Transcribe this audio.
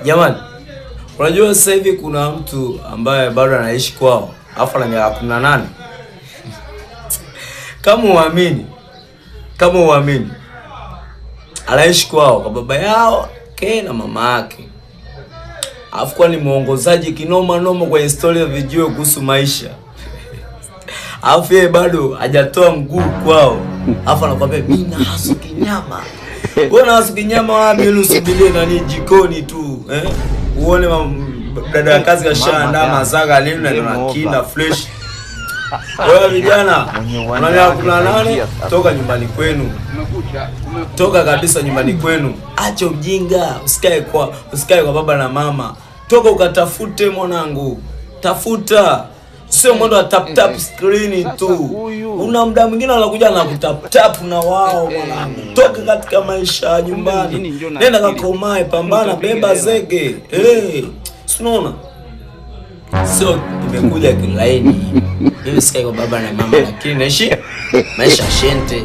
Jamani, unajua sasa hivi kuna mtu ambaye bado anaishi kwao, alafu ana miaka 18. Kama uamini, anaishi kwao kwa baba yao na mama yake. Alafu kwa ni muongozaji kinoma noma kwa historia vijue kuhusu maisha. Alafu yeye bado hajatoa mguu kwao. Alafu anakuambia mimi na hasu kinyama. Wewe na hasu kinyama wapi? Usubirie nani jikoni tu, uone dada ya kazi kashaandaa mazaga nini na kina fresh. Wewe vijana, kuna nani? Toka nyumbani kwenu. Toka kabisa nyumbani kwenu. Acha ujinga, usikae kwa baba na mama. Toka ukatafute mwanangu. Tafuta. Sio mwendo wa tap screen tu. Una muda mwingine anakuja na kutap na wao mwanangu. Toka katika maisha ya nyumbani. Nenda kakomae, pambana, beba zege. Unaona? Sio imekuja kilaini. Mimi sikae kwa baba na mama lakini naishi maisha shente.